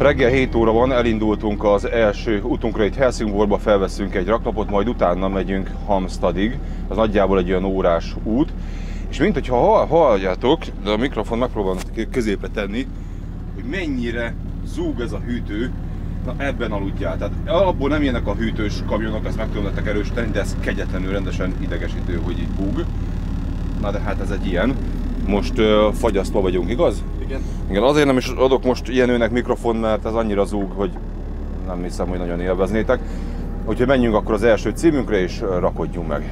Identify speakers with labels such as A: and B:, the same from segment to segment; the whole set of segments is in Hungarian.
A: Reggel 7 óra van, elindultunk az első utunkra itt Helsingborba, felveszünk egy raklapot, majd utána megyünk Halmstadig. Az nagyjából egy olyan órás út. És mint hogyha halljátok, de a mikrofon megpróbálom középre tenni, hogy mennyire zúg ez a hűtő, na ebben aludjál. Tehát abból nem ilyenek a hűtős kamionok, ezt meg tudom nektek erősíteni, de ez kegyetlenül rendesen idegesítő, hogy így búg. Na de hát ez egy ilyen. Most fagyasztva vagyunk, igaz?
B: Igen.
A: Igen, azért nem is adok most Jenőnek mikrofon, mert ez annyira zúg, hogy nem hiszem, hogy nagyon élveznétek. Úgyhogy menjünk akkor az első címünkre és rakodjunk meg.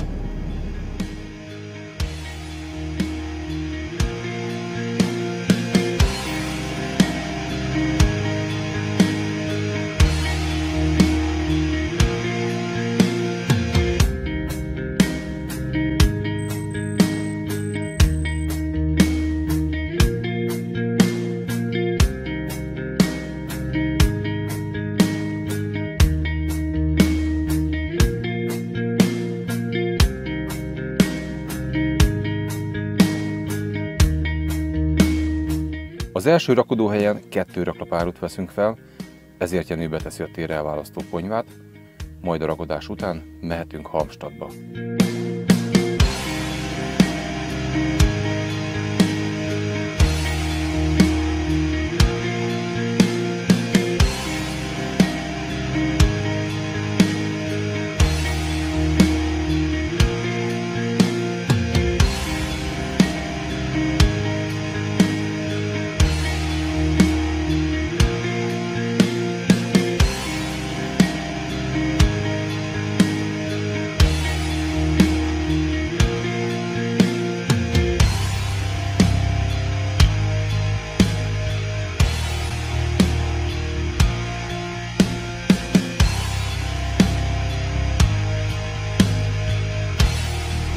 A: Az első rakodóhelyen 2 raklapárut veszünk fel, ezért Jenő beteszi a térre elválasztó ponyvát, majd a rakodás után mehetünk Halmstadba.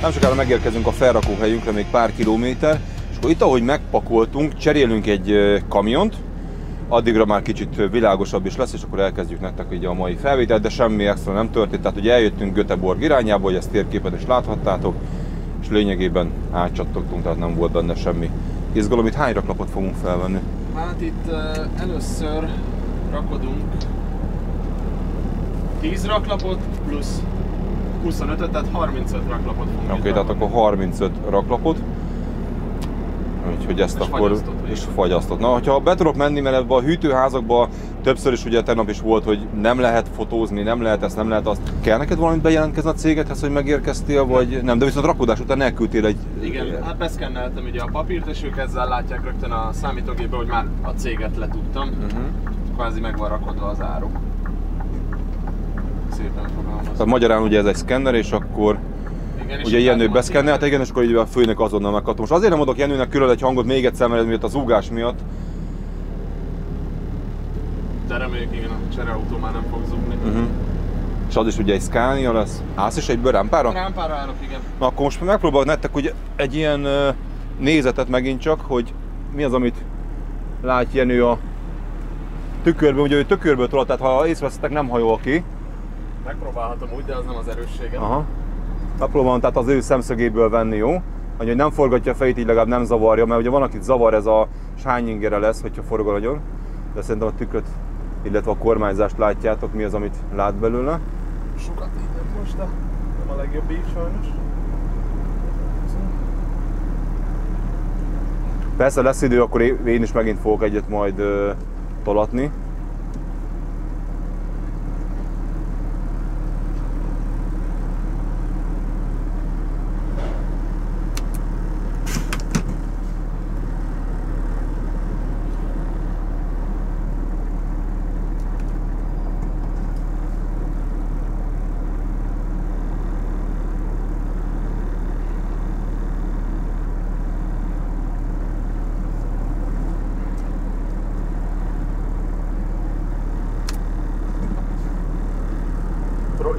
A: Nem sokára megérkezünk a felrakóhelyünkre, még pár kilométer, és akkor itt, ahogy megpakoltunk, cserélünk egy kamiont, addigra már kicsit világosabb is lesz, és akkor elkezdjük nektek így a mai felvételt, de semmi extra nem történt, tehát ugye eljöttünk Göteborg irányába, hogy ezt térképen is láthattátok, és lényegében átcsattogtunk, tehát nem volt benne semmi izgalom. Itt hány raklapot fogunk felvenni?
B: Hát itt először rakodunk 10 raklapot plusz 25-öt, tehát 35 raklapot fogunk.
A: Oké, tehát akkor 35 raklapot. Úgyhogy ezt és akkor fagyasztott. Na, ha be tudok menni, mert ebben a hűtőházakban többször is ugye tegnap is volt, hogy nem lehet fotózni, nem lehet ezt, nem lehet azt. Kell neked valamit bejelentkezni a cégethez, hogy megérkeztél, vagy nem? De viszont rakodás után elküldtél egy...
B: Igen, hát beszkenneltem ugye a papírt, és ők ezzel látják rögtön a számítógépbe, hogy már a céget letudtam. Kvázi meg van rakodva az áru. Szépen fogalmazom.
A: Tehát magyarán ugye ez egy szkenner, és akkor
B: igen,
A: ugye Jenő beszkennelte, igen, és akkor így a főnök azonnal megkaptam. Most azért nem adok Jenőnek külön egy hangot még egyszer, mert miatt a zúgás miatt.
B: De reméljük, igen, a csereautó már nem fog zúgni.
A: És az is ugye egy Scania lesz. Állsz is egyből rámpára?
B: Rámpára állok, igen.
A: Na akkor most megpróbálok nektek ugye egy ilyen nézetet megint csak, hogy mi az, amit lát Jenő a tükörben. Ugye ő tükörből tolott, tehát ha észreveszitek, nem hajol ki.
B: Megpróbálhatom úgy, de az nem az erősségem.
A: Aha. Megpróbálom tehát az ő szemszögéből venni, jó? Hogy nem forgatja a fejét, így legalább nem zavarja, mert ugye van, akit zavar, ez a shining-ere lesz, hogyha forog nagyon. De szerintem a tükröt, illetve a kormányzást látjátok, mi az, amit lát belőle.
B: Sokat írtam most, de nem a legjobb így sajnos.
A: Persze lesz idő, akkor én is megint fogok egyet majd tolatni.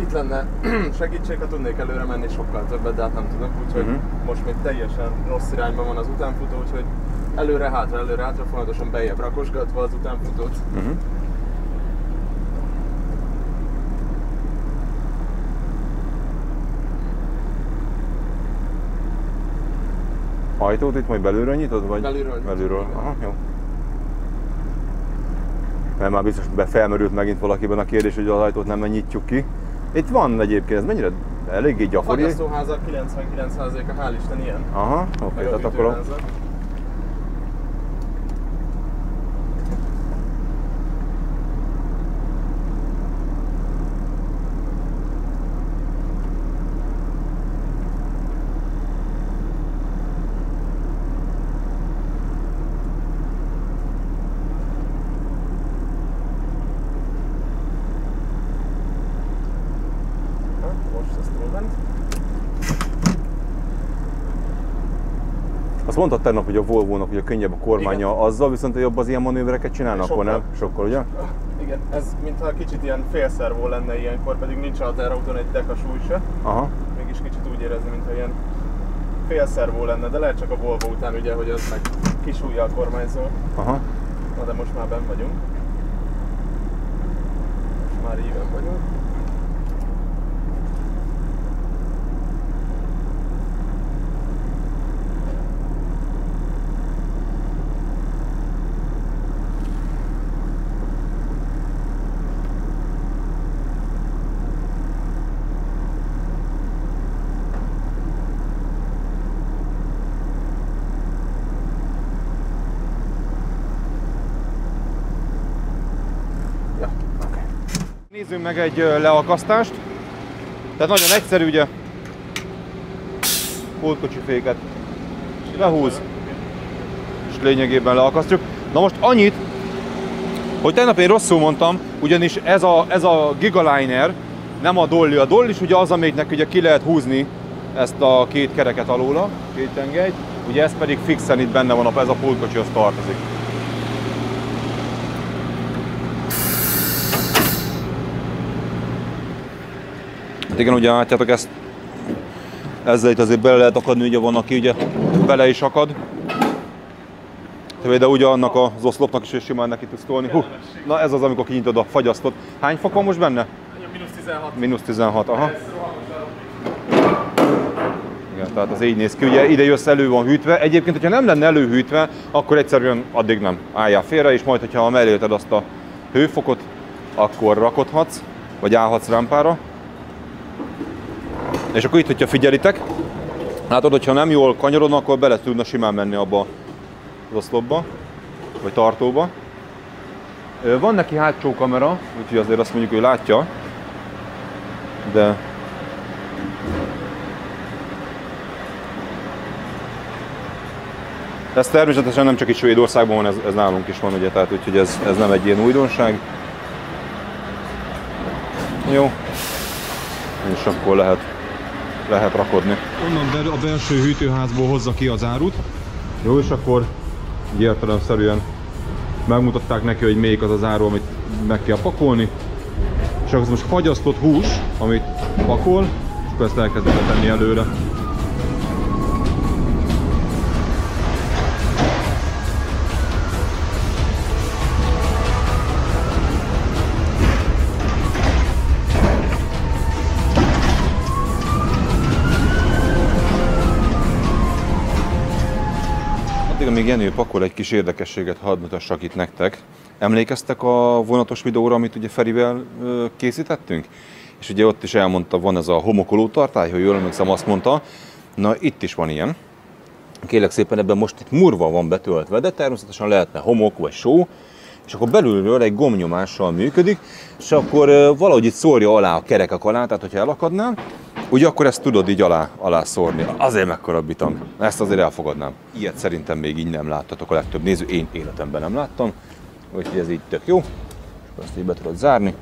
B: Itt lenne segítség, ha tudnék előre menni sokkal többet, de hát nem tudok, úgyhogy most még teljesen rossz irányban van az utánfutó, úgyhogy előre-hátra folyamatosan beljebb rakosgatva az utánfutót.
A: Ajtót itt majd belülről nyitod, vagy?
B: Belülről.
A: Belülről. Aha, jó. mert már biztos felmerült megint valakiben a kérdés, hogy az ajtót nem nyitjuk ki. Itt van egyébként, ez mennyire eléggé gyakori?
B: A fagyasztóházak 99%-a hál' Isten ilyen.
A: Aha, oké, tehát akkor azt mondtad tegnap, hogy a Volvo-nak ugye könnyebb a kormánya igen. Azzal, viszont jobb az ilyen manővereket csinálnak, akkor nem? Sokkal, ugye?
B: Igen, ez mintha kicsit ilyen félszervó lenne ilyenkor, pedig nincs a terrautón egy deka súly se.
A: Aha.
B: Mégis kicsit úgy érezni, mintha ilyen félszervó lenne, de lehet csak a Volvo után ugye, hogy az meg kisúlyjal kormányzol.
A: Aha.
B: Na de most már benn vagyunk. Már íven vagyunk.
A: Nézzünk meg egy leakasztást. Tehát nagyon egyszerű, ugye, pótkocsi-féket lehúz, és lényegében leakasztjuk. Na most annyit, hogy tegnap én rosszul mondtam, ugyanis ez a Gigaliner, nem a Dolly. A Dolly is ugye az, amelyiknek ugye ki lehet húzni ezt a két kereket alóla, két tengelyt, ugye ez pedig fixen itt benne van, ez a pótkocsihoz tartozik. Igen, ugye látjátok ezt, ezzel itt azért bele lehet akadni, ugye van, aki ugye bele is akad. De ugye annak az oszlopnak is simán neki tudsz tolni. Na ez az, amikor kinyitod a fagyasztót. Hány fok van most benne?
B: Mínusz
A: 16, aha. Igen, tehát az így néz ki. Ugye ide jössz, elő van hűtve. Egyébként, hogyha nem lenne előhűtve, akkor egyszerűen addig nem álljál félre, és majd, hogyha mellélted azt a hőfokot, akkor rakodhatsz, vagy állhatsz rámpára. És akkor itt, hogyha figyelitek, látod, hogyha nem jól kanyarodna, akkor bele tudna simán menni abba az oszlopba, vagy tartóba. Van neki hátsó kamera, úgyhogy azért azt mondjuk, hogy látja, de ez természetesen nem csak itt Svédországban van, ez nálunk is van, ugye, tehát úgyhogy ez nem egy ilyen újdonság. Jó, és akkor lehet rakodni. Onnan a belső hűtőházból hozza ki az árut. Jó, és akkor értelemszerűen megmutatták neki, hogy melyik az az áru, amit meg kell pakolni. És akkor most fagyasztott hús, amit pakol, és akkor ezt elkezdett tenni előre. Még Jenő pakol, egy kis érdekességet hadd mutassak itt nektek. Emlékeztek a vonatos videóra, amit ugye Ferivel készítettünk? És ugye ott is elmondta, van ez a homokoló tartály, hogy jól emlékszem, azt mondta. Na itt is van ilyen. Kérlek szépen, ebben most itt murva van betöltve, de természetesen lehetne homok vagy só, és akkor belülről egy gombnyomással működik, és akkor valahogy itt szórja alá a kerekek alá, tehát hogyha elakadnál, ugye akkor ezt tudod így alá szórni. Azért mekkora bitang. Ezt azért elfogadnám. Ilyet szerintem még így nem láttatok a legtöbb néző. Én életemben nem láttam. Úgyhogy ez így tök jó. És ezt így be tudod zárni.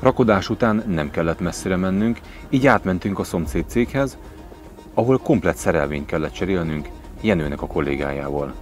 A: Rakodás után nem kellett messzire mennünk, így átmentünk a szomszéd céghez, ahol komplett szerelvényt kellett cserélnünk Jenőnek a kollégájával.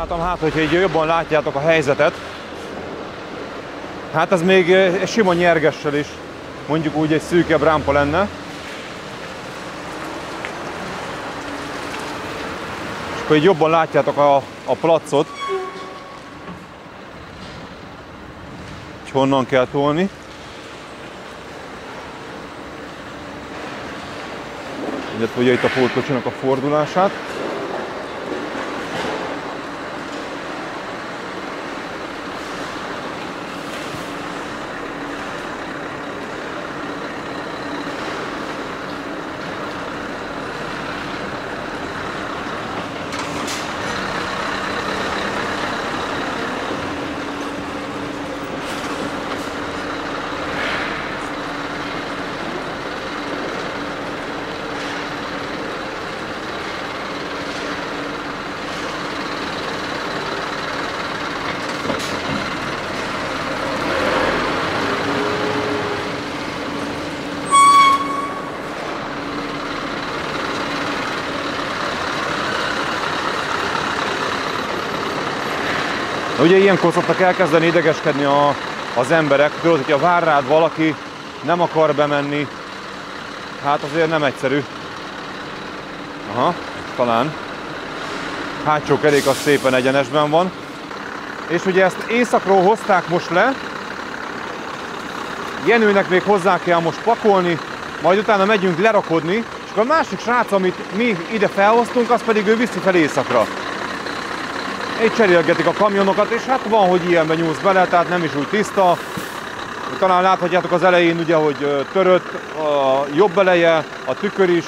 A: Próbáltam hát, hogyha így jobban látjátok a helyzetet. Hát ez még egy sima nyergessel is, mondjuk úgy egy szűkebb rámpa lenne. És akkor így jobban látjátok a placot, hogy honnan kell tolni. Illetve ugye itt a pótkocsinak a fordulását. Ugye ilyenkor szoktak elkezdeni idegeskedni az emberek, tudod, hogyha vár rád valaki, nem akar bemenni, hát azért nem egyszerű. Aha, talán. Hátsó kerék az szépen egyenesben van. És ugye ezt északról hozták most le, Jenőnek még hozzá kell most pakolni, majd utána megyünk lerakodni, és akkor a másik srác, amit mi ide felhoztunk, az pedig ő viszi fel északra. Így cserélgetik a kamionokat, és hát van, hogy ilyenben nyúlsz bele, tehát nem is úgy tiszta. Talán láthatjátok az elején, ugye, hogy törött a jobb eleje, a tükör is.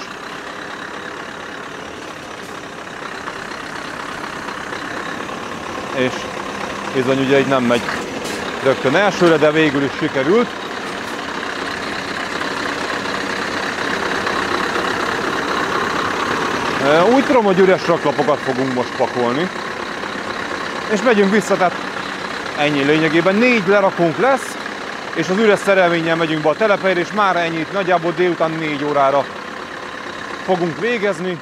A: És bizony ugye így nem megy rögtön elsőre, de végül is sikerült. Úgy tudom, hogy üres raklapokat fogunk most pakolni. És megyünk vissza, tehát ennyi lényegében. 4 lerakónk lesz, és az üres szerelvénnyel megyünk be a telephelyre, és már ennyit, nagyjából délután 4 órára fogunk végezni.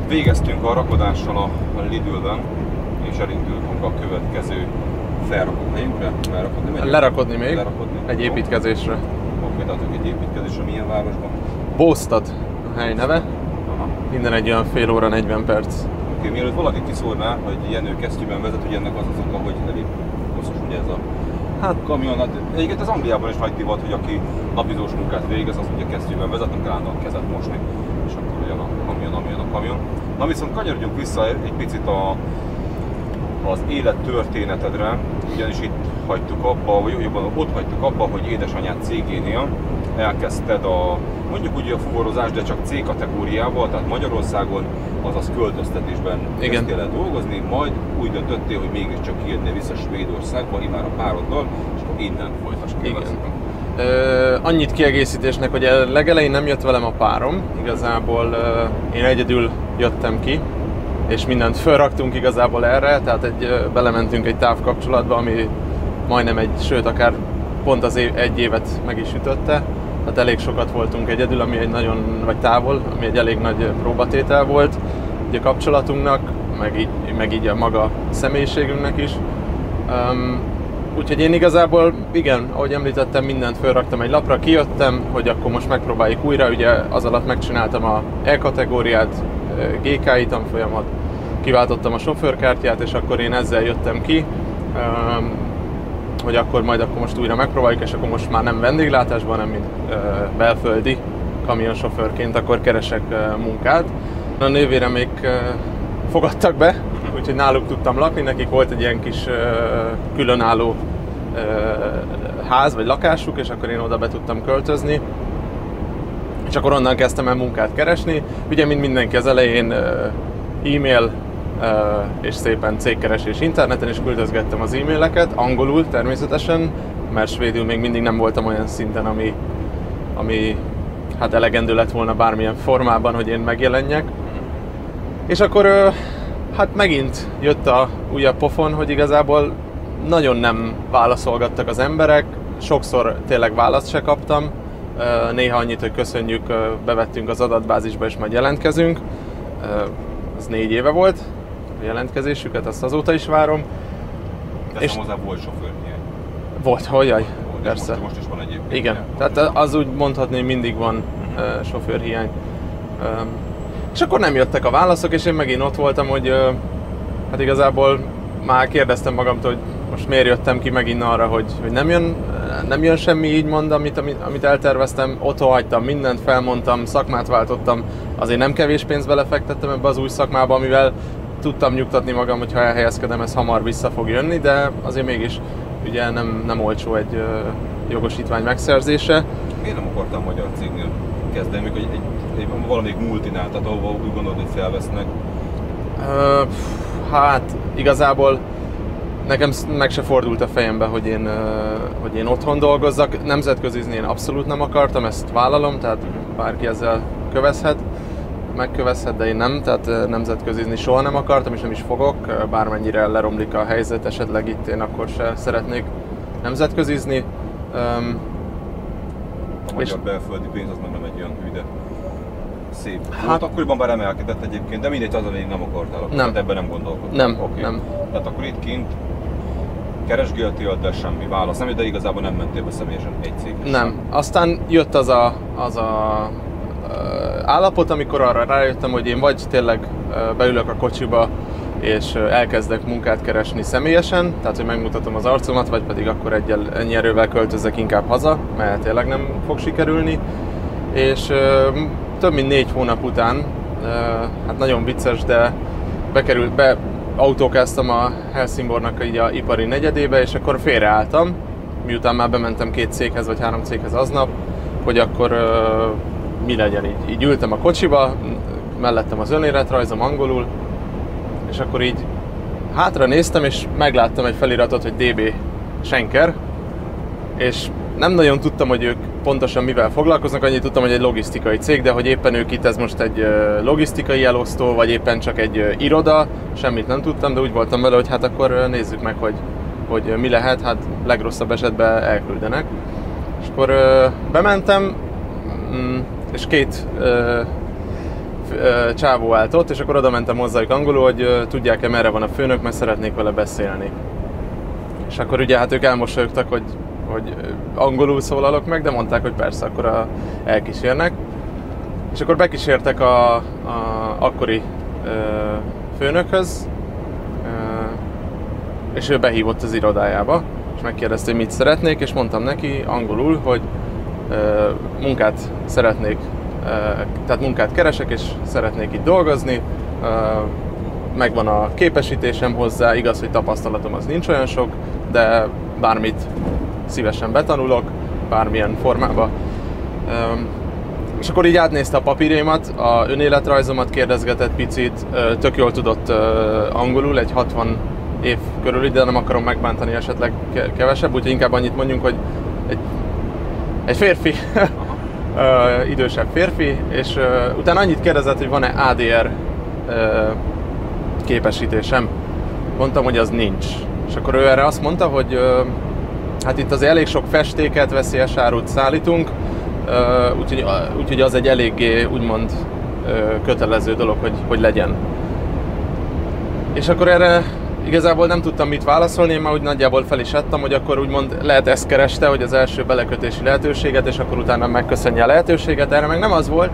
A: Végeztünk a rakodással a Lidlben, és elindultunk a következő felrakóhelyünkre.
B: Lerakodni még? Lerakodni. Egy építkezésre.
A: Oké, tehát egy építkezésre milyen városban?
B: Bóstad a hely neve.
A: Aha.
B: Innen egy olyan fél óra, 40 perc.
A: Oké, mielőtt valaki kiszólná, hogy Jenő kesztyűben vezet, hogy ennek az oka, hogy elég hosszos ugye ez a kamion. Hát, egyébként az Angliában is nagy divat, hogy aki napizós munkát végez, az ugye kesztyűben vezet, nem kell a kezet mosni, és akkor jön a kamion. Na viszont kanyarodjunk vissza egy picit az élettörténetedre, ugyanis itt hagytuk abba, vagy jobban ott hagytuk abba, hogy édesanyád cégénél elkezdted mondjuk úgy a fuvarozást, de csak C kategóriával, tehát Magyarországon, azaz költöztetésben kezdtél el dolgozni, majd úgy döntöttél, hogy mégiscsak kijönnél vissza Svédországba, immár a pároddal, és akkor innen folytass ki.
B: Annyit kiegészítésnek, hogy legelején nem jött velem a párom, igazából én egyedül jöttem ki, és mindent felraktunk igazából erre, tehát belementünk egy távkapcsolatba, ami majdnem sőt akár pont az egy évet meg is ütötte. Tehát elég sokat voltunk egyedül, vagy távol, ami egy elég nagy próbatétel volt ugye a kapcsolatunknak, meg így a maga személyiségünknek is. Úgyhogy én igazából, igen, ahogy említettem, mindent felraktam egy lapra, kijöttem, hogy akkor most megpróbáljuk újra, ugye az alatt megcsináltam a E-kategóriát, GKI tanfolyamat, kiváltottam a sofőrkártyát, és akkor én ezzel jöttem ki, hogy akkor most újra megpróbáljuk, és akkor most már nem vendéglátásban, hanem mint belföldi kamionsofőrként, akkor keresek munkát. A nővéremék fogadtak be, úgyhogy náluk tudtam lakni, nekik volt egy ilyen kis különálló ház vagy lakásuk, és akkor én oda be tudtam költözni. És akkor onnan kezdtem el munkát keresni. Ugye, mint mindenki az elején e-mail és szépen cégkeresés interneten, és küldözgettem az e-maileket, angolul természetesen, mert svédül még mindig nem voltam olyan szinten, ami hát elegendő lett volna bármilyen formában, hogy én megjelenjek. És akkor hát megint jött a újabb pofon, hogy igazából nagyon nem válaszolgattak az emberek, sokszor tényleg választ se kaptam, néha annyit, hogy köszönjük, bevettünk az adatbázisba és majd jelentkezünk. Ez 4 éve volt a jelentkezésüket, azt azóta is várom.
A: De és hozzá volt sofőrhiány.
B: Volt, hogyjaj, persze.
A: Most is van egyébként.
B: Igen, tehát az úgy mondhatni, hogy mindig van sofőrhiány. És akkor nem jöttek a válaszok, és én megint ott voltam, hogy hát igazából már kérdeztem magamtól, hogy most miért jöttem ki megint arra, hogy nem jön semmi, így mond, amit elterveztem. Otthon hagytam mindent, felmondtam, szakmát váltottam, azért nem kevés pénzt belefektettem ebbe az új szakmába, amivel tudtam nyugtatni magam, hogy ha elhelyezkedem, ez hamar vissza fog jönni, de azért mégis ugye nem olcsó egy jogosítvány megszerzése.
A: Miért nem akartam magyar cégnél kezdeni, hogy valamelyik multinál, tehát ahova úgy gondolod, hogy felvesznek?
B: Hát igazából nekem meg se fordult a fejembe, hogy én otthon dolgozzak. Nemzetközizni én abszolút nem akartam, ezt vállalom, tehát bárki ezzel megkövezhet, de én nem, tehát nemzetközizni soha nem akartam, és nem is fogok, bármennyire leromlik a helyzet, esetleg itt én akkor se szeretnék nemzetközizni.
A: A magyar belföldi pénz az nem egy olyan hű, de szép. Hát akkoriban már emelkedett egyébként, de mindegy, azon én nem akartál, akkor nem. Ebben nem gondolkodtam.
B: Nem,
A: okay.
B: Nem.
A: Tehát akkor itt kint keresgéltél, de semmi válasz nem, de igazából nem mentél be személyesen egy céghez.
B: Nem. Aztán jött az a állapot, amikor arra rájöttem, hogy én vagy tényleg beülök a kocsiba, és elkezdek munkát keresni személyesen, tehát hogy megmutatom az arcomat, vagy pedig akkor ennyi erővel költözek inkább haza, mert tényleg nem fog sikerülni. És több mint 4 hónap után, hát nagyon vicces, de autókáztam a Helsingbornak így a ipari negyedébe, és akkor félreálltam, miután már bementem 2 céghez vagy 3 céghez aznap, hogy akkor mi legyen így. Így ültem a kocsiba, mellettem az önéletrajzom angolul, és akkor így hátra néztem, és megláttam egy feliratot, hogy DB Schenker, és nem nagyon tudtam, hogy ők pontosan mivel foglalkoznak, annyit tudtam, hogy egy logisztikai cég, de hogy éppen ők itt ez most egy logisztikai elosztó, vagy éppen csak egy iroda, semmit nem tudtam, de úgy voltam vele, hogy hát akkor nézzük meg, hogy mi lehet, hát legrosszabb esetben elküldenek. És akkor bementem, és 2 csávó állt ott, és akkor oda mentem hozzájuk angolul, hogy tudják-e merre van a főnök, mert szeretnék vele beszélni. És akkor ugye hát ők elmosolyogtak, hogy angolul szólalok meg, de mondták, hogy persze, akkor elkísérnek. És akkor bekísértek a akkori főnökhöz, és ő behívott az irodájába, és megkérdezte, hogy mit szeretnék, és mondtam neki angolul, hogy munkát szeretnék, tehát munkát keresek, és szeretnék itt dolgozni, megvan a képesítésem hozzá, igaz, hogy tapasztalatom az nincs olyan sok, de bármit szívesen betanulok, bármilyen formában. És akkor így átnézte a papírjaimat, a önéletrajzomat kérdezgetett picit, tök jól tudott angolul, egy 60 év körül, de nem akarom megbántani esetleg kevesebb, úgyhogy inkább annyit mondjunk, hogy egy férfi, idősebb férfi, és utána annyit kérdezett, hogy van-e ADR képesítésem. Mondtam, hogy az nincs. És akkor ő erre azt mondta, hogy hát itt azért elég sok festéket, veszélyes árut szállítunk, úgyhogy az egy eléggé úgymond kötelező dolog, hogy legyen. És akkor erre igazából nem tudtam mit válaszolni, én már úgy nagyjából fel is adtam, hogy akkor úgymond lehet ezt kereste, hogy az első belekötési lehetőséget, és akkor utána megköszönje a lehetőséget. Erre meg nem az volt,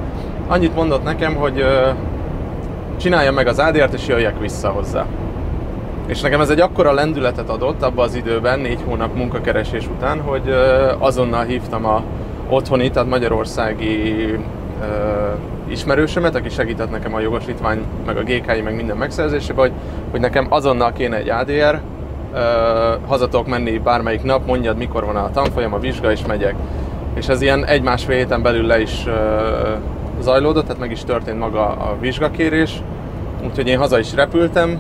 B: annyit mondott nekem, hogy csináljam meg az ADR-t és jöjjek vissza hozzá. És nekem ez egy akkora lendületet adott abban az időben, 4 hónap munkakeresés után, hogy azonnal hívtam a otthoni, tehát magyarországi ismerősömet, aki segített nekem a jogosítvány, meg a GKI, meg minden megszerzésében, hogy nekem azonnal kéne egy ADR, haza tudok menni bármelyik nap, mondjad mikor van a tanfolyam, a vizsga, és megyek. És ez ilyen 1-1,5 héten belül le is zajlódott, tehát meg is történt maga a vizsgakérés, úgyhogy én haza is repültem,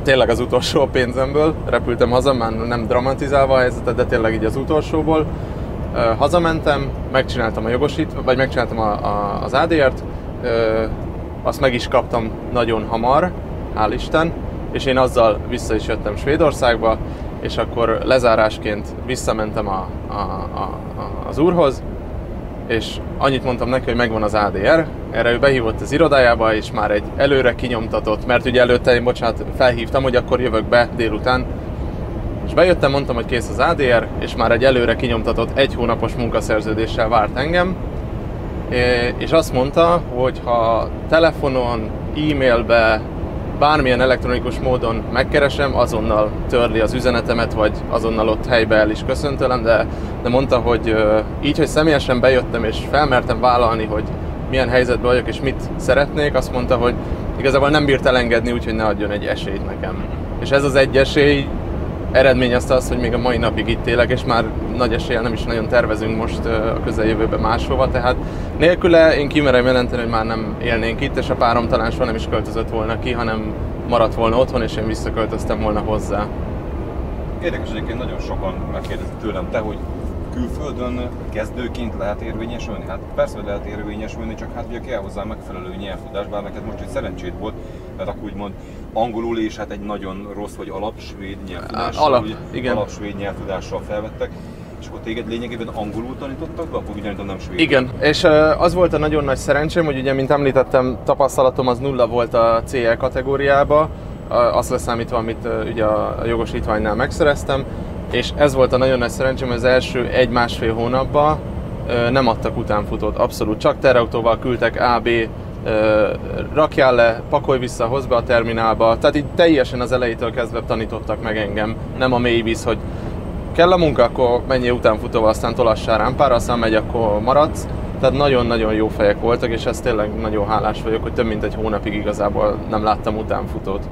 B: tényleg az utolsó pénzemből repültem haza, már nem dramatizálva a helyzetet, de tényleg így az utolsóból. Hazamentem, megcsináltam a jogosítványt, vagy megcsináltam az ADR-t, azt meg is kaptam nagyon hamar, hál' Isten, és én azzal vissza is jöttem Svédországba, és akkor lezárásként visszamentem az úrhoz, és annyit mondtam neki, hogy megvan az ADR, erre ő behívott az irodájába, és már egy előre kinyomtatott, mert ugye előtte én, felhívtam, hogy akkor jövök be délután, és bejöttem, mondtam, hogy kész az ADR, és már egy előre kinyomtatott 1 hónapos munkaszerződéssel várt engem, és azt mondta, hogy ha telefonon, e-mailbe, bármilyen elektronikus módon megkeresem, azonnal törli az üzenetemet, vagy azonnal ott helybe el is köszönt tőlem, de mondta, hogy így, hogy személyesen bejöttem és felmertem vállalni, hogy milyen helyzetben vagyok és mit szeretnék, azt mondta, hogy igazából nem bírt elengedni, úgyhogy ne adjon egy esélyt nekem. És ez az egy esély eredményezte azt, hogy még a mai napig itt élek, és már nagy eséllyel nem is nagyon tervezünk most a közeljövőben máshova, tehát nélküle én kimerem jelenteni, hogy már nem élnénk itt, és a párom talán soha nem is költözött volna ki, hanem maradt volna otthon, és én visszaköltöztem volna hozzá.
A: Érdekes, egyébként nagyon sokan megkérdezik tőlem, te, hogy külföldön kezdőként lehet érvényesülni? Hát persze, hogy lehet érvényesülni, csak hát ugye kell hozzá megfelelő nyelvtudás, bár neked most egy szerencsét volt, mert akkor úgymond angolul és hát egy nagyon rossz vagy alapsvéd nyelvtudással,
B: igen.
A: Alapsvéd nyelvtudással felvettek, és akkor téged lényegében angolul tanítottak be, akkor ugyanígy nem svédül.
B: Igen, és az volt a nagyon nagy szerencsém, hogy ugye, mint említettem, tapasztalatom az 0 volt a CE kategóriába, azt leszámítva, amit ugye a jogosítványnál megszereztem, és ez volt a nagyon nagy szerencsém, hogy az első 1-1,5 hónapban nem adtak utánfutót, abszolút. Csak terautóval küldtek A-B, rakjál le, pakolj vissza, hozd be a terminálba. Tehát így teljesen az elejétől kezdve tanítottak meg engem, nem a mély víz, hogy kell a munka, akkor menjél utánfutóval, aztán tolassál rámpára, aztán megy, akkor maradsz. Tehát nagyon-nagyon jó fejek voltak, és ezt tényleg nagyon hálás vagyok, hogy több mint 1 hónapig igazából nem láttam utánfutót.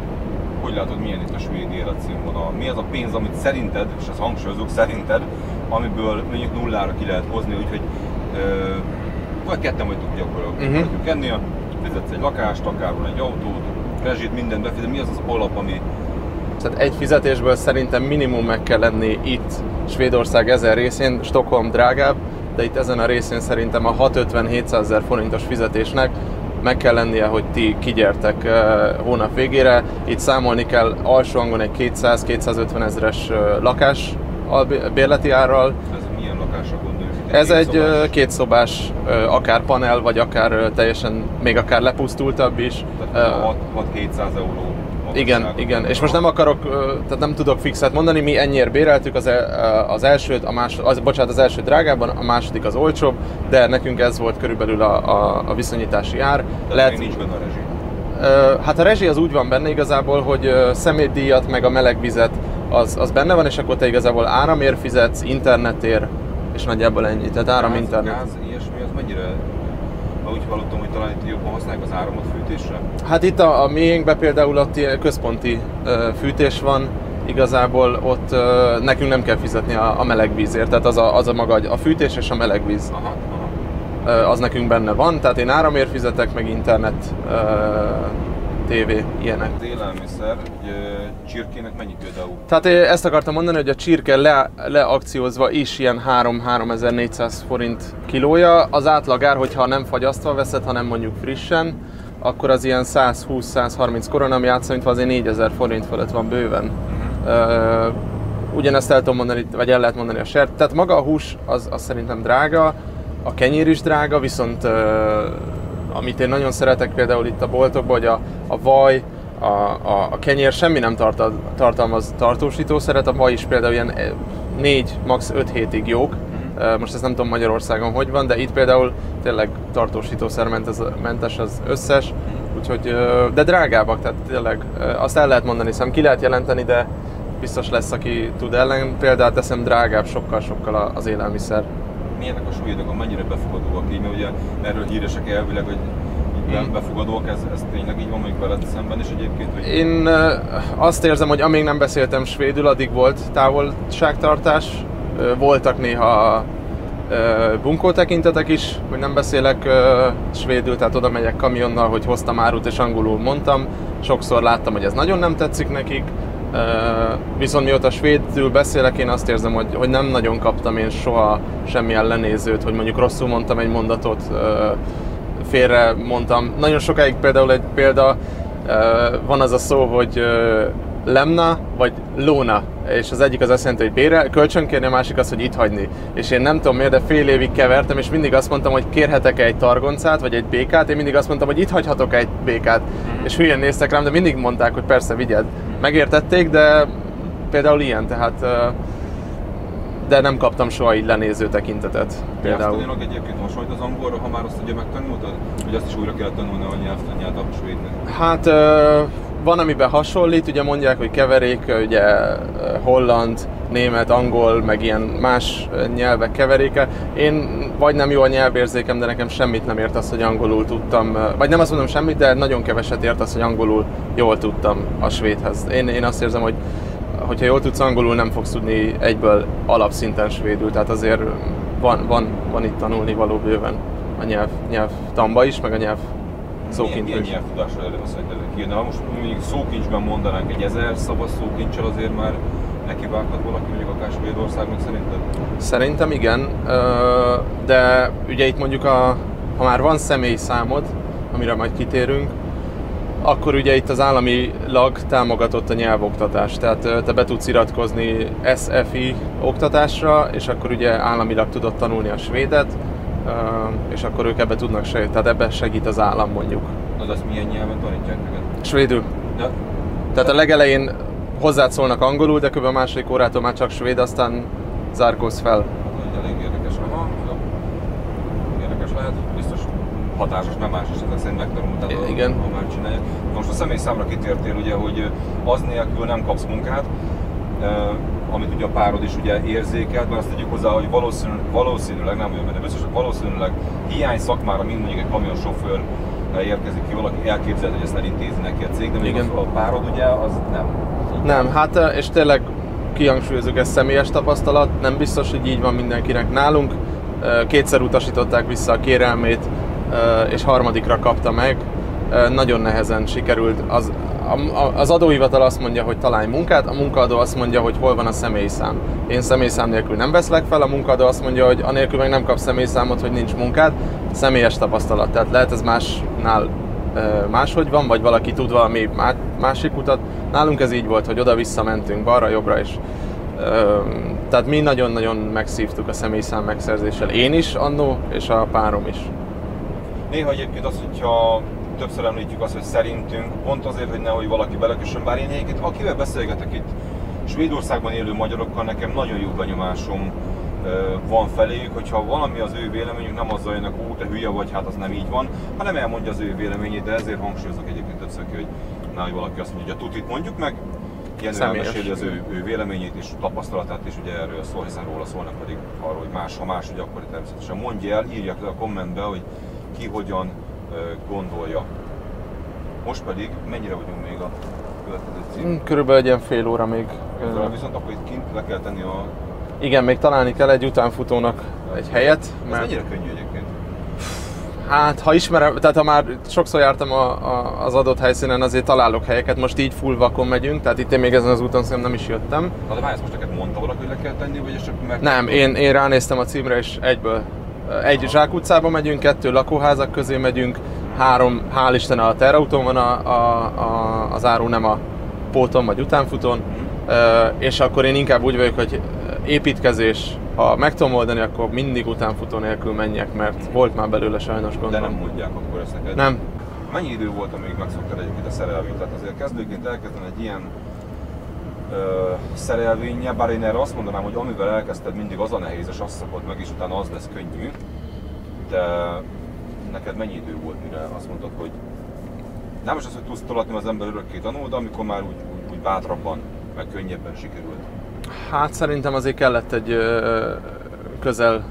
A: Hogy látod, milyen itt a svéd életszínvonal? Mi az a pénz, amit szerinted, és ezt hangsúlyozok, szerinted, amiből mondjuk 0-ra ki lehet hozni, úgyhogy vagy ketten vagytok gyakorlatilag ennél, fizetsz egy lakást, akár egy autót, rezsit, mindent befizet, mi az az alap, ami...
B: Tehát egy fizetésből szerintem minimum meg kell lenni itt Svédország ezen részén, Stockholm drágább, de itt ezen a részén szerintem a 650-700 ezer forintos fizetésnek meg kell lennie, hogy ti kigyertek hónap végére. Itt számolni kell alsó hangon egy 200-250 ezeres lakás bérleti árral.
A: Ez milyen lakásra gondoljuk?
B: Ez egy 2 szobás, akár panel, vagy akár teljesen, még akár lepusztultabb is.
A: Tehát 6-700 euró.
B: Igen, és most nem akarok, tehát nem tudok fixet mondani, mi ennyiért béreltük az elsőt, az első drágában, a második az olcsóbb, de nekünk ez volt körülbelül a viszonyítási ár.
A: Lehet, nincs benne a rezsi?
B: Hát a rezsi az úgy van benne igazából, hogy szemétdíjat meg a melegvizet az benne van, és akkor te igazából áramért fizetsz, internetért, és nagyjából ennyi, tehát áram, internet.
A: Gáz, ilyesmi, az mennyire... Úgy hallottam, hogy talán itt jobban használják az áramot fűtésre?
B: Hát itt a miénkben például ott ilyen központi fűtés van, igazából ott nekünk nem kell fizetni a meleg vízért, tehát az a maga a fűtés és a meleg víz. Az nekünk benne van, tehát én áramért fizetek, meg internet, tévé, ilyenek.
A: Az élelmiszer, csirkének mennyi például?
B: Tehát ezt akartam mondani, hogy a csirke leakciózva is ilyen 3-3400 forint kilója. Az átlagár, hogyha nem fagyasztva veszed, hanem mondjuk frissen, akkor az ilyen 120-130 korona, ami átszámítva azért 4000 forint fölött van bőven. Ugyanezt el tudom mondani, vagy el lehet mondani a sert. Tehát maga a hús az szerintem drága, a kenyér is drága, viszont amit én nagyon szeretek például itt a boltokban, hogy a vaj, a kenyér semmi nem tartalmaz tartósítószeret, a vaj is például ilyen 4, max. 5 hétig jók. Most ezt nem tudom Magyarországon hogy van, de itt például tényleg tartósítószermentes az összes, úgyhogy, de drágábbak, tehát tényleg azt el lehet mondani, hiszem ki lehet jelenteni, de biztos lesz, aki tud példát teszem, drágább sokkal az élelmiszer.
A: Milyenek a svédok, mennyire befogadóak így, mert ugye erről híresek elvileg, hogy befogadóak, ez tényleg így van, még veled szemben is egyébként? Hogy...
B: Én azt érzem, hogy amíg nem beszéltem svédül, addig volt távolságtartás, voltak néha bunkó tekintetek is, hogy nem beszélek svédül, tehát oda megyek kamionnal, hogy hoztam árut és angolul mondtam. Sokszor láttam, hogy ez nagyon nem tetszik nekik, viszont mióta svédül beszélek, én azt érzem, hogy nem nagyon kaptam én soha semmilyen lenézőt, hogy mondjuk rosszul mondtam egy mondatot, félre mondtam. Nagyon sokáig például egy példa, van az a szó, hogy lemna vagy lóna, és az egyik az azt jelenti, hogy kölcsönkérni, a másik az, hogy itt hagyni. És én nem tudom miért, de fél évig kevertem, és mindig azt mondtam, hogy kérhetek-e egy targoncát, vagy egy békát, én mindig azt mondtam, hogy itt hagyhatok egy békát. És hülyen néztek rám, de mindig mondták, hogy persze, vigyed. Megértették, de például ilyen, tehát de nem kaptam soha így lenéző tekintetet. Például.
A: Nyelvtanilag egyébként hasonlít az angolra, ha már azt ugye megtanultad? Vagy azt is újra kellett tanulni a nyelvtanját a svédnek?
B: Hát van, amiben hasonlít, ugye mondják, hogy keverék, ugye holland, német, angol, meg ilyen más nyelvek keveréke. Én vagy nem jó a nyelvérzékem, de nekem semmit nem ért az, hogy angolul tudtam, vagy nem azt mondom semmit, de nagyon keveset ért az, hogy angolul jól tudtam a svédhez. Én azt érzem, hogy hogyha jól tudsz angolul, nem fogsz tudni egyből alapszinten svédül, tehát azért van itt tanulni való bőven a nyelvtanba is, meg a nyelv szókincsben.
A: Milyen nyelvtudásra érdemes kijönni? Ha most mondjuk szókincsben mondanánk egy 1000 szavas szókincsel, azért már nekivághat valaki mondjuk akár Svédországnak szerinted?
B: Szerintem igen, de ugye itt mondjuk ha már van személyszámod, amire majd kitérünk, akkor ugye itt az államilag támogatott a nyelvoktatás, tehát te be tudsz iratkozni SFI oktatásra, és akkor ugye államilag tudod tanulni a svédet, és akkor ők ebbe tudnak segíteni, tehát ebbe segít az állam mondjuk.
A: Na de azt milyen nyelven tanítják neked?
B: Svédül.
A: De...
B: Tehát a legelején hozzád szólnak angolul, de kb. A második órától már csak svéd, aztán zárkózz fel.
A: Elég érdekes. Aha, érdekes lehet, biztos hatásos, nem más esetek szerint megtanultad, ha már csinálják. Most a személyszámra kitértél ugye, hogy az nélkül nem kapsz munkát, amit ugye a párod is ugye érzékelt, mert azt tegyük hozzá, hogy valószínűleg nem olyan, de biztos, hogy valószínűleg hiány szakmára, mint mondjuk egy kamionsofőr érkezik ki, valaki elképzelhet, hogy ezt elintézi neki a cég, de még a párod ugye az nem.
B: Nem, hát és tényleg kihangsúlyozunk, ez személyes tapasztalat, nem biztos, hogy így van mindenkinek nálunk. Kétszer utasították vissza a kérelmét, és harmadikra kapta meg. Nagyon nehezen sikerült. Az adóhivatal azt mondja, hogy találj munkát, a munkaadó azt mondja, hogy hol van a személyszám. Én személyszám nélkül nem veszlek fel, a munkaadó azt mondja, hogy anélkül meg nem kapsz személyszámot, hogy nincs munkád. Személyes tapasztalat, tehát lehet ez másnál máshogy van, vagy valaki tud valami másik utat. Nálunk ez így volt, hogy oda-vissza mentünk, balra-jobbra is. Tehát mi nagyon-nagyon megszívtuk a személyszám megszerzéssel. Én is annó, és a párom is.
A: Néha egyébként az, hogyha többször említjük azt, hogy szerintünk, pont azért, hogy nehogy valaki belekössön, bár én egyébként, akivel beszélgetek itt Svédországban élő magyarokkal, nekem nagyon jó benyomásom van feléjük, hogyha valami az ő véleményük, nem azzal jönnek, te hülye vagy, hát az nem így van, hanem elmondja az ő véleményét, de ezért hangsúlyozok egyébként többször ki, hogy nehogy valaki azt mondja, hogy tutit mondjuk meg, ilyen elmeséli az ő véleményét és tapasztalatát, és ugye erről szól, hiszen róla szólnak pedig arról, hogy ha más, ugye akkor természetesen mondja el, írják le a kommentbe, hogy ki hogyan gondolja. Most pedig mennyire vagyunk még a következő cím?
B: Körülbelül egy ilyen fél óra még.
A: Viszont akkor itt kint le kell tenni a...
B: Igen, még találni kell egy utánfutónak egy helyet.
A: Ez mennyire könnyű egyébként?
B: Hát, ha ismerem, tehát ha már sokszor jártam az adott helyszínen, azért találok helyeket. Most így full vakon megyünk, tehát itt én még ezen az úton szerintem nem is jöttem.
A: Na de várj, ezt most neked mondta valaki, hogy le kell tenni, vagy ez csak mert...
B: Nem, én ránéztem a címre, és egyből. Egy zsákutcába megyünk, 2 lakóházak közé megyünk, 3, hál' Isten, a terrautón van az áru, nem a póton vagy utánfutón. És akkor én inkább úgy vagyok, hogy építkezés, ha meg tudom oldani, akkor mindig utánfutó nélkül menjek, mert volt már belőle sajnos gondom.
A: De nem mondják akkor ezt neked?
B: Nem.
A: Mennyi idő volt, amíg megszoktad egyébként a szerelvényt? Tehát azért kezdőként elkezdeni egy ilyen szerelvénnyel, bár én erre azt mondanám, hogy amivel elkezdted, mindig az a nehéz, és azt szokott meg, és utána az lesz könnyű. De neked mennyi idő volt, mire azt mondtad, hogy nem is az, hogy tudsz tolatni, az ember örökké tanul, de amikor már úgy bátrabban, meg könnyebben sikerült?
B: Hát szerintem azért kellett egy közel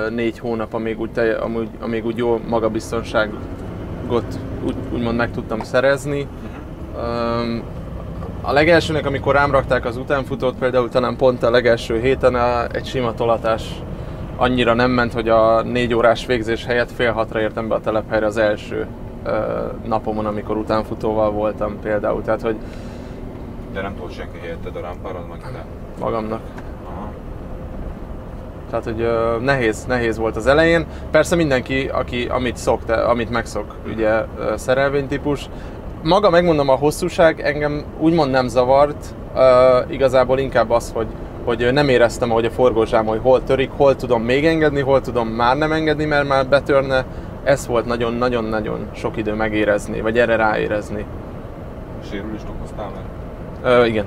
B: 4 hónap, amíg úgy jó magabiztonságot úgymond meg tudtam szerezni. A legelsőnek, amikor rám rakták az utánfutót, például talán pont a legelső héten egy sima tolatás annyira nem ment, hogy a 4 órás végzés helyett fél 6-ra értem be a telephelyre az első napomon, amikor utánfutóval voltam például. Tehát, hogy
A: de nem tudod senki helyetted a rámpára, meg te?
B: Magamnak. Aha. Tehát, hogy nehéz volt az elején. Persze mindenki, amit megszok, ugye szerelvénytípus. Maga, megmondom, a hosszúság engem úgymond nem zavart. Igazából inkább az, hogy nem éreztem, hogy a forgózsám, hogy hol törik, hol tudom még engedni, hol tudom már nem engedni, mert már betörne. Ez volt nagyon-nagyon sok idő megérezni, vagy erre ráérezni.
A: Sérülést okoztál meg?
B: Igen.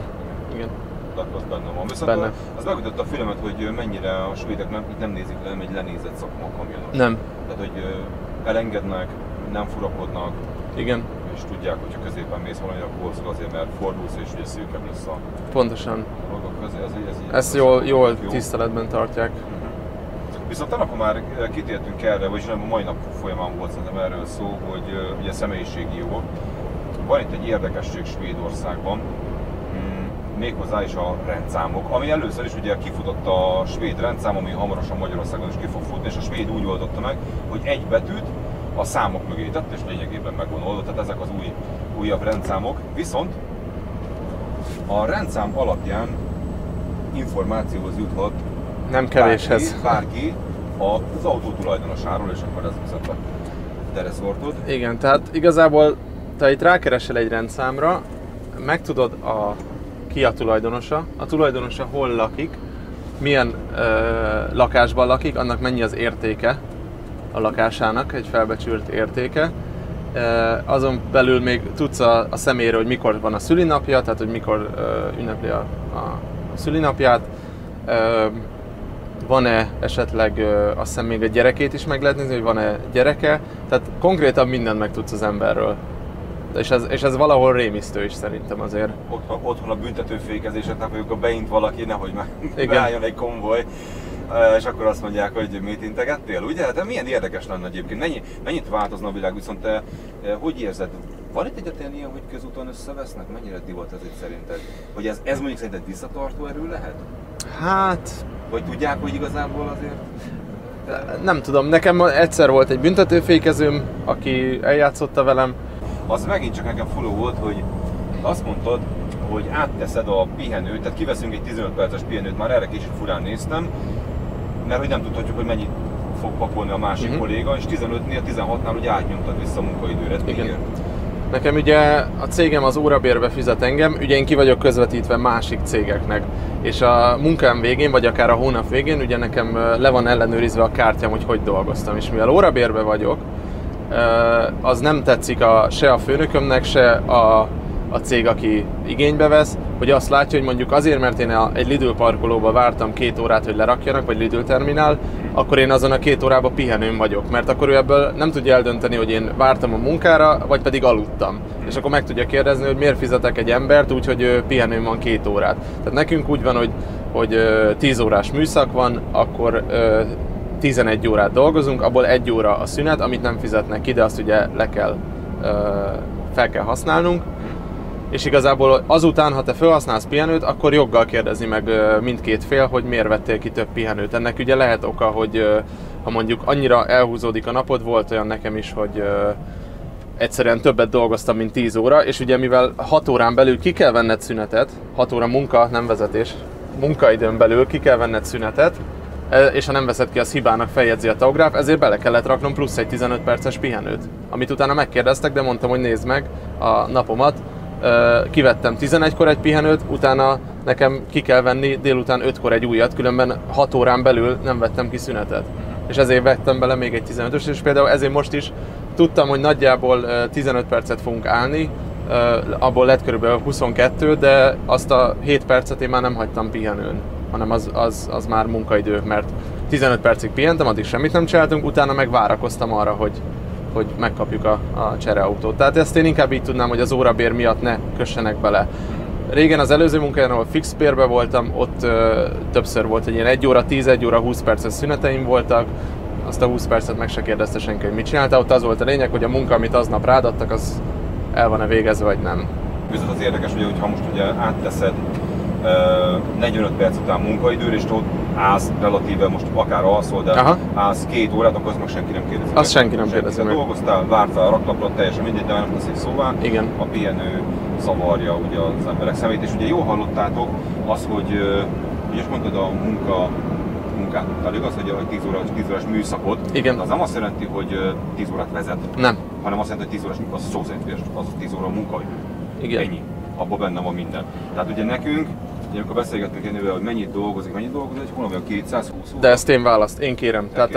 A: De akkor az benne van. Viszont
B: benne.
A: Az megütött a filmet, hogy mennyire a svédek nem nézik le, nem egy lenézett szakma a kamionos.
B: Nem.
A: Tehát, hogy elengednek, nem furakodnak.
B: Igen.
A: És tudják, hogyha középen mész valami, akkor azért, mert fordulsz, és ugye szűkebb lesz a
B: pontosan.
A: dolgok közé.
B: Ezt jól tiszteletben tartják.
A: Viszont akkor már kitértünk erre, vagyis nem a mai nap folyamán volt szerintem erről szó, hogy ugye személyiségi jogok. Van itt egy érdekesség Svédországban, méghozzá is a rendszámok, ami először is ugye kifutott a svéd rendszám, ami hamarosan Magyarországon is ki fog futni, és a svéd úgy oldotta meg, hogy egy betűt a számok mögé tett, és lényegében meg van oldott, tehát ezek az újabb rendszámok. Viszont a rendszám alapján információhoz juthat
B: nem kevéshez.
A: Bárki az autó tulajdonosáról, és akkor ez viszont a dereszortod.
B: Igen, tehát igazából te itt rákeresel egy rendszámra, megtudod ki a tulajdonosa hol lakik, milyen lakásban lakik, annak mennyi az értéke a lakásának, egy felbecsült értéke. Azon belül még tudsz a személyről, hogy mikor van a szülinapja, tehát hogy mikor ünnepli a szülinapját. Van-e esetleg, azt hiszem még a gyerekét is meg lehet nézni, hogy van-e gyereke. Tehát konkrétan mindent megtudsz az emberről. És ez valahol rémisztő is szerintem azért.
A: Otthon a büntetőfékezésen, tehát mondjuk beint valaki, nehogy már beálljon egy konvoj, és akkor azt mondják, hogy mit integettél, ugye? De milyen érdekes lenne egyébként, mennyit változna a világ, viszont te hogy érzed? Van itt egyáltalán ilyen, hogy közúton összevesznek? Mennyire divat ez itt szerinted? Hogy ez mondjuk szerinted visszatartó erő lehet?
B: Hát...
A: Vagy tudják, hogy igazából azért?
B: Nem tudom, nekem egyszer volt egy büntetőfékezőm, aki eljátszotta velem.
A: Az megint csak nekem follow volt, hogy azt mondtad, hogy átteszed a pihenőt, tehát kiveszünk egy 15 perces pihenőt, már erre kicsit furán néztem, mert hogy nem tudhatjuk, hogy mennyit fog pakolni a másik kolléga, és 15-nél, 16-nál ugye átnyomtad vissza a munkaidőre. Igen.
B: Nekem ugye a cégem az órabérbe fizet engem, ugye én ki vagyok közvetítve másik cégeknek. És a munkám végén, vagy akár a hónap végén, ugye nekem le van ellenőrizve a kártyám, hogy dolgoztam. És mivel órabérbe vagyok, az nem tetszik se a főnökömnek, se a cég, aki igénybe vesz, hogy azt látja, hogy mondjuk azért, mert én egy Lidl parkolóba vártam 2 órát, hogy lerakjanak, vagy Lidl terminál, akkor én azon a 2 órában pihenőn vagyok, mert akkor ő ebből nem tudja eldönteni, hogy én vártam a munkára, vagy pedig aludtam. És akkor meg tudja kérdezni, hogy miért fizetek egy embert úgy, hogy pihenőn van 2 órát. Tehát nekünk úgy van, hogy 10 órás műszak van, akkor 11 órát dolgozunk, abból 1 óra a szünet, amit nem fizetnek ki, de azt ugye fel kell használnunk. És igazából azután, ha te felhasználsz pihenőt, akkor joggal kérdezi meg mindkét fél, hogy miért vettél ki több pihenőt. Ennek ugye lehet oka, hogy ha mondjuk annyira elhúzódik a napod, volt olyan nekem is, hogy egyszerűen többet dolgoztam, mint 10 óra, és ugye mivel 6 órán belül ki kell venned szünetet, 6 óra munka, nem vezetés, munkaidőn belül ki kell venned szünetet, és ha nem veszed ki, az hibának feljegyzi a tahográf, ezért bele kellett raknom plusz egy 15 perces pihenőt. Amit utána megkérdeztek, de mondtam, hogy nézd meg a napomat, kivettem 11-kor egy pihenőt, utána nekem ki kell venni délután 5-kor egy újat, különben 6 órán belül nem vettem ki szünetet. És ezért vettem bele még egy 15-ös, és például ezért most is tudtam, hogy nagyjából 15 percet fogunk állni, abból lett körülbelül 22, de azt a 7 percet én már nem hagytam pihenőn, hanem az már munkaidő, mert 15 percig pihentem, addig semmit nem csináltunk, utána meg várakoztam arra, hogy megkapjuk a csereautót. Tehát ezt én inkább így tudnám, hogy az órabér miatt ne kössenek bele. Régen az előző munkáján, ahol fix bérbe voltam, ott többször volt, hogy ilyen 1 óra 10, 1 óra 20 perces szüneteim voltak, azt a 20 percet meg se kérdezte senki, hogy mit csinálta. Ott az volt a lényeg, hogy a munka, amit aznap ráadtak, az el van-e végezve, vagy nem.
A: Viszont az érdekes, hogy ha most ugye átteszed 45 perc után munkaidőre, és ott állsz relatíve, most akár alszol, de állsz 2 órát, akkor azt meg senki nem kérdezi.
B: Azt senki nem kérdezi meg.
A: Dolgoztál, vártál a raklapra, teljesen mindegy, de nem teszik szóvá.
B: Igen.
A: A pihenő zavarja ugye az emberek szemét, és ugye jól hallottátok az, hogy ugye mondtad a munkát tudtál, igaz, hogy a 10 órás műszakot.
B: Igen.
A: Az nem azt jelenti, hogy 10 órát vezet.
B: Nem.
A: Hanem azt jelenti, hogy 10 órás, az szó szerint az 10 óra munkaidő.
B: Igen.
A: Ennyi. Abban benne van minden. Tehát ugye nekünk, amikor beszélgettünk Jenővel, hogy mennyit dolgozik egy hónapban 220 óra.
B: De ezt én kérem. Tehát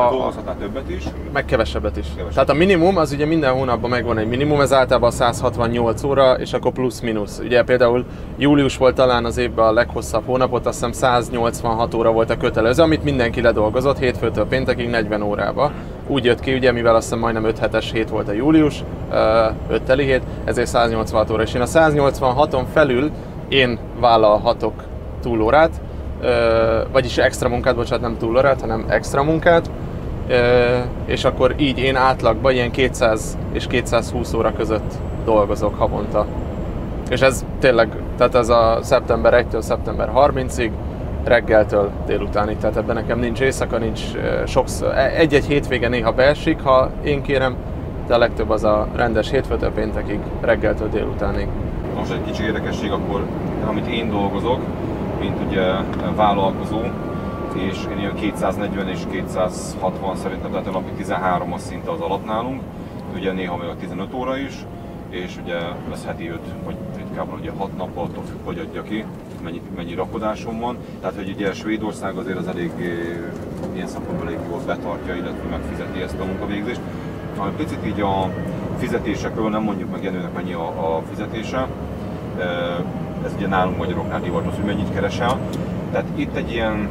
A: dolgozhatnál többet is.
B: Meg kevesebbet is. Tehát a minimum, az ugye minden hónapban megvan egy minimum, ez általában 168 óra, és akkor plusz-minusz. Ugye például július volt talán az évben a leghosszabb hónapot, azt hiszem 186 óra volt a kötelező, amit mindenki ledolgozott hétfőtől péntekig 40 órába. Úgy jött ki, ugye, mivel azt hiszem majdnem 5 hetes hét volt a július, 5 teli hét, ezért 186 óra. És én a 186-on felül én vállalhatok túlórát, vagyis extra munkát, bocsánat, nem túlórát, hanem extra munkát, és akkor így én átlagban ilyen 200 és 220 óra között dolgozok havonta. És ez tényleg, tehát ez a szeptember 1-től szeptember 30-ig, reggeltől délutánig, tehát ebben nekem nincs éjszaka, nincs sokszor, egy-egy hétvége néha beesik, ha én kérem, de a legtöbb az a rendes hétfőtől péntekig, reggeltől délutánig.
A: Most egy kicsi érdekesség akkor, amit én dolgozok, mint ugye vállalkozó, és én ilyen 240 és 260 szerintem, tehát a napi 13 az szinte az alap nálunk, ugye néha meg a 15 óra is, és ugye ez heti 5 vagy ritkábban ugye 6 nappal, attól függ, hogy adja ki, mennyi rakodásom van. Tehát, hogy ugye Svédország azért az elég ilyen szempontból elég jól betartja, illetve megfizeti ezt a munkavégzést. Ha picit így a fizetésekről nem mondjuk meg Jenőnek mennyi a fizetése, ez ugye nálunk magyaroknál divatos, hogy mennyit keresel. Tehát itt egy ilyen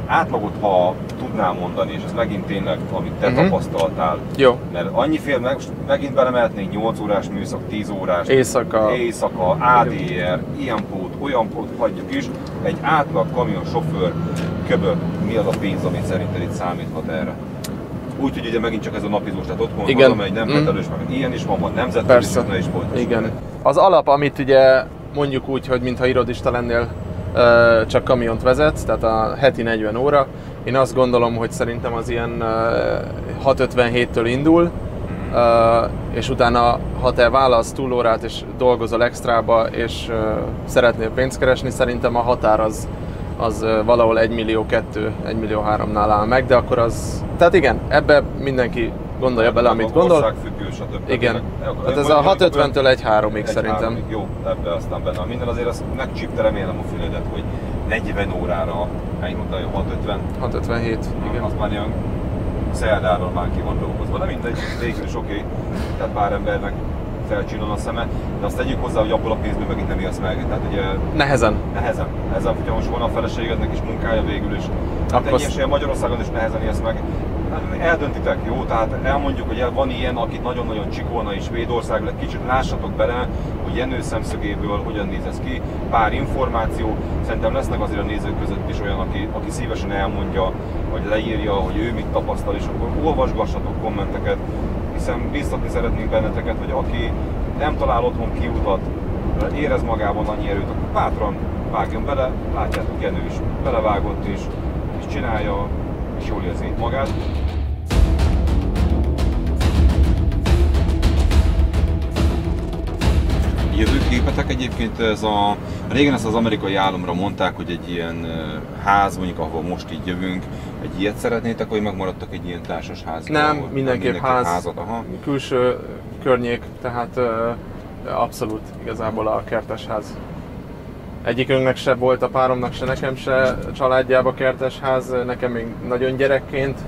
A: átlagot, ha tudnám mondani, és ez megint tényleg, amit te tapasztaltál.
B: Jó.
A: Mert annyiféle, megint belemehetnénk 8 órás műszak, 10 órás,
B: éjszaka,
A: ADR, ilyen pót, olyan pót, hagyjuk is. Egy átlag kamionsofőr köböl, mi az a pénz, amit szerinted itt számíthat erre? Úgyhogy ugye megint csak ez a napizós, tehát otthon hazamegy, nem petelős, meg ilyen is van nemzetközi, és ne is volt.
B: Igen. Az alap, amit ugye mondjuk úgy, hogy mintha irodista lennél, csak kamiont vezetsz, tehát a heti 40 óra. Én azt gondolom, hogy szerintem az ilyen 6:57-től indul, és utána, ha te vállalsz túlórát és dolgozol extrába, és szeretnél pénzt keresni, szerintem a határ az valahol 1,2 millió, 1,3 millió nál áll meg, de akkor az... Tehát igen, ebbe mindenki gondolja bele, amit gondol.
A: Országfüggő, stb.
B: Igen. Tehát ez a 6:50-től 1:3-ig szerintem.
A: Jó, ebbe aztán benne. Minden azért azt megcsípte, remélem a füledet, hogy 40 órára, hány mondta, hogy 6:50?
B: 6:57, igen.
A: Az már ilyen szerdáról már ki van dolgozva, de mindegy, végül is oké. Tehát pár embernek felcsillan a szeme, de azt tegyük hozzá, hogy abból a pénzből megint nem élsz meg. Tehát ugye...
B: Nehezen,
A: hogyha most volna a feleségednek is munkája végül is. Hát ilyen Magyarországon is nehezen élsz meg. Eldöntitek, jó? Tehát elmondjuk, hogy van ilyen, akit nagyon-nagyon csikolna és Svédország, kicsit lássatok bele, hogy Jenő szemszögéből, hogyan néz ez ki, pár információ. Szerintem lesznek azért a nézők között is olyan, aki szívesen elmondja, vagy leírja, hogy ő mit tapasztal, és akkor olvasgassatok kommenteket, hiszen biztatni szeretnénk benneteket, hogy aki nem talál otthon kiutat, érez magában annyi erőt, akkor bátran vágjon bele, látjátok, Jenő is belevágott is, és csinálja, és jól érzi magát. Jövőképetek egyébként régen ezt az amerikai álomra mondták, hogy egy ilyen ház, mondjuk ahol most így jövünk, egy ilyet szeretnétek, vagy megmaradtak egy ilyen társas ház?
B: Nem, mindenképp
A: házat, aha.
B: Külső környék, tehát abszolút igazából a kertesház. Egyikünknek se volt, a páromnak se, nekem se családjába kertesház, nekem még nagyon gyerekként.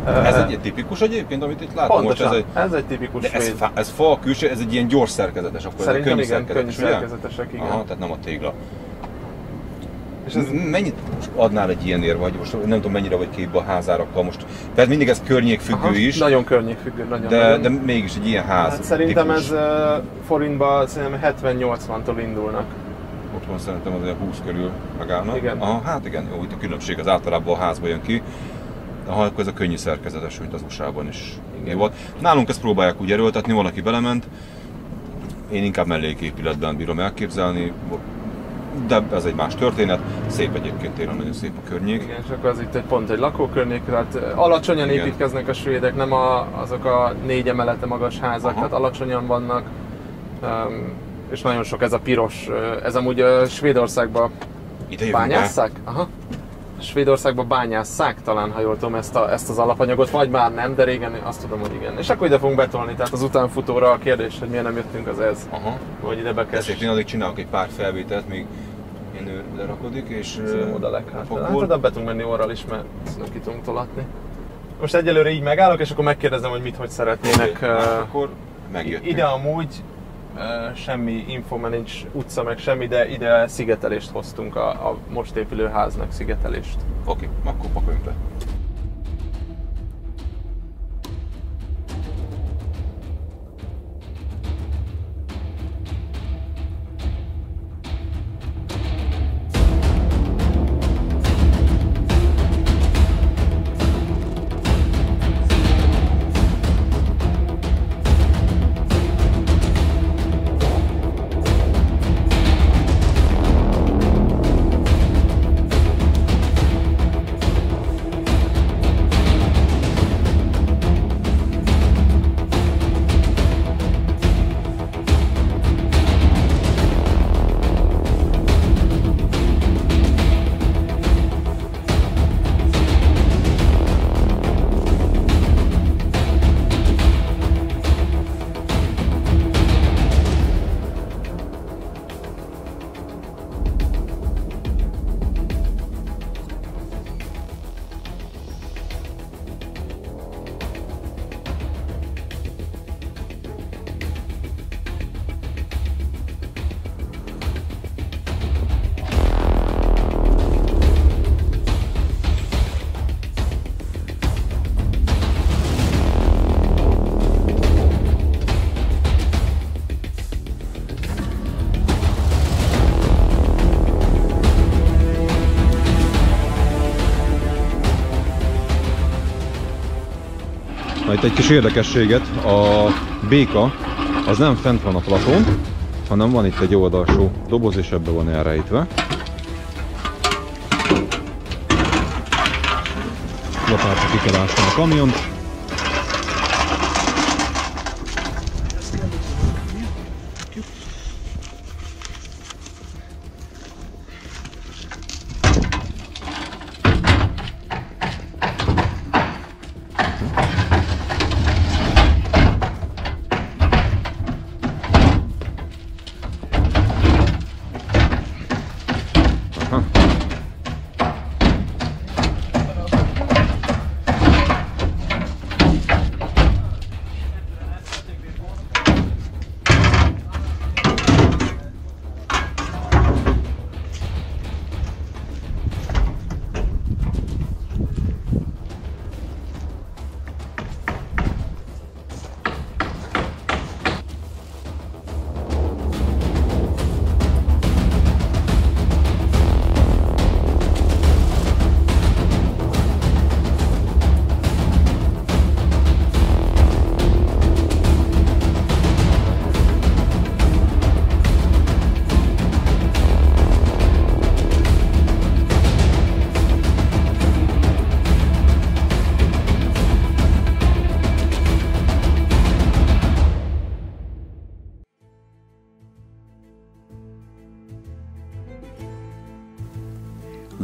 A: Ez egy tipikus egyébként, amit itt látom
B: pontosan,
A: most?
B: Ez egy tipikus svéd.
A: Ez fa külső, ez egy ilyen gyors szerkezetes, akkor
B: szerintem
A: ez
B: igen, könnyű szerkezetesek, igen.
A: Aha, tehát nem a tégla. És ez mennyit adnál egy ilyenért, vagy most nem tudom mennyire vagy képbe a házárakkal most? Tehát mindig ez környékfüggő is.
B: Nagyon környékfüggő, nagyon.
A: De mégis egy ilyen ház.
B: Hát szerintem
A: típus.
B: Ez forintban szerintem 70-80-tól indulnak.
A: Otthon szerintem azért 20 körül megállnak.
B: Igen.
A: Aha, hát igen, jó, itt a különbség az általában a házba jön ki. Aha, akkor ez a könnyű szerkezetes, mint az USA-ban is volt. Nálunk ezt próbálják úgy erőltetni, van, aki belement. Én inkább melléképületben bírom elképzelni, de ez egy más történet. Szép egyébként, tényleg nagyon szép a környék.
B: Igen, és akkor az itt pont egy lakókörnyék, tehát alacsonyan igen. Építkeznek a svédek, nem azok a 4 emelete magas házak, tehát alacsonyan vannak. És nagyon sok ez a piros, ez amúgy Svédországban bányásszák? Aha. Svédországban bányásszák talán, ha jól tudom, ezt az alapanyagot, vagy már nem, de régen azt tudom, hogy igen. És akkor ide fogunk betolni, tehát az utánfutóra a kérdés, hogy miért nem jöttünk, az ez. Aha. Hogy ide be kell.
A: Ezért én addig csinálok egy pár felvételt, még én lerakodik, és
B: oda leghátra. Hát oda be tudunk menni orral is, mert ki tudunk tolatni. Most egyelőre így megállok, és akkor megkérdezem, hogy mit, hogy szeretnének.
A: Akkor megjöttünk.
B: Ide amúgy semmi info, mert nincs utca meg semmi, de ide szigetelést hoztunk, a most épülő háznak szigetelést.
A: Oké, akkor pakoljunk le. Na, itt egy kis érdekességet, a béka az nem fent van a platón, hanem van itt egy oldalsó doboz, és ebbe van elrejtve. Lapátra ki kell ásni a kamiont.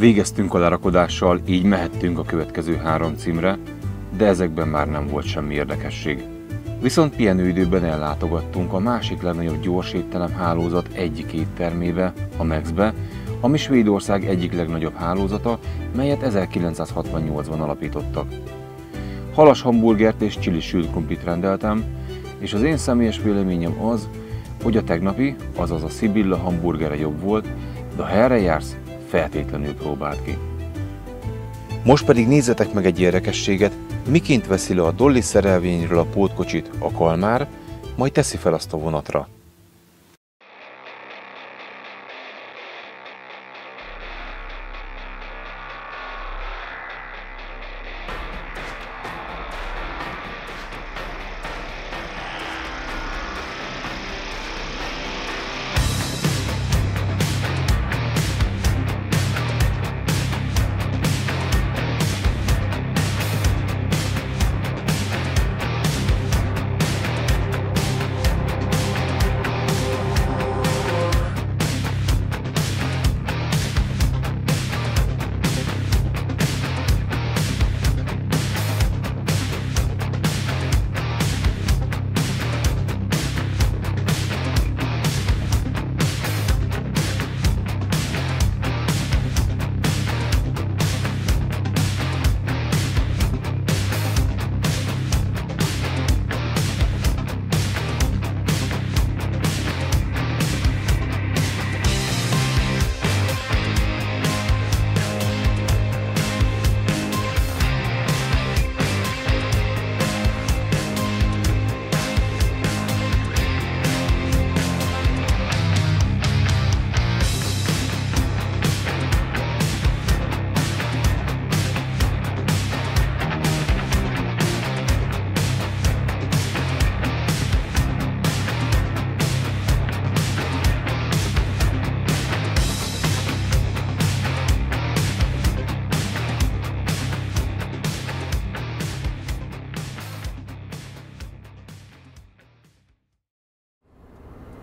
A: Végeztünk a lerakodással, így mehettünk a következő 3 címre, de ezekben már nem volt semmi érdekesség. Viszont pihenőidőben ellátogattunk a másik legnagyobb gyorsétterem hálózat egyik éttermébe, a Maxbe, ami Svédország egyik legnagyobb hálózata, melyet 1968-ban alapítottak. Halas hamburgert és chili sült krumplit rendeltem, és az én személyes véleményem az, hogy a tegnapi, azaz a Sibylla hamburgere jobb volt, de ha erre jársz, feltétlenül próbáld ki. Most pedig nézzetek meg egy érdekességet, miként veszi le a Dolly szerelvényről a pótkocsit a kalmár, majd teszi fel azt a vonatra.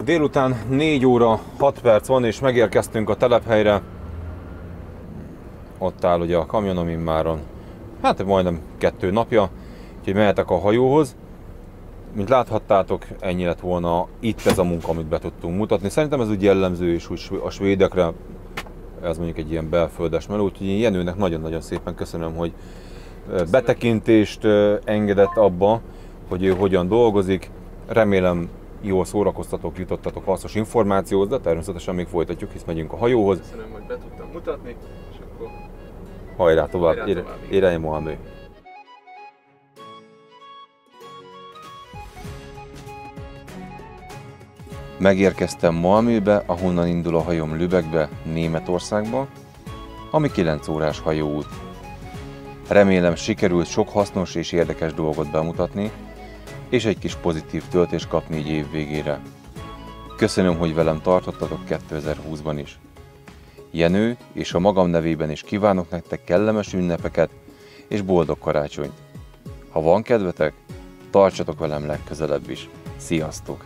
A: Délután 4 óra 6 perc van, és megérkeztünk a telephelyre. Ott áll ugye a kamionom immáron, hát majdnem 2 napja, úgyhogy mehetek a hajóhoz. Mint láthattátok, ennyi lett volna itt ez a munka, amit be tudtunk mutatni. Szerintem ez úgy jellemző is úgy a svédekre, ez mondjuk egy ilyen belföldes meló, úgyhogy én Jenőnek nagyon-nagyon szépen köszönöm, hogy betekintést engedett abba, hogy ő hogyan dolgozik. Remélem jól szórakoztatok, jutottatok hasznos információhoz, de természetesen még folytatjuk, hisz megyünk a hajóhoz.
B: Köszönöm, hogy be tudtam mutatni, és akkor
A: hajrá tovább, érelj Mohamed! Megérkeztem Malmöbe, ahonnan indul a hajóm Lübeckbe, Németországba, ami 9 órás hajóút. Remélem sikerült sok hasznos és érdekes dolgot bemutatni, és egy kis pozitív töltést kapni így év végére. Köszönöm, hogy velem tartottatok 2020-ban is. Jenő és a magam nevében is kívánok nektek kellemes ünnepeket és boldog karácsonyt. Ha van kedvetek, tartsatok velem legközelebb is. Sziasztok!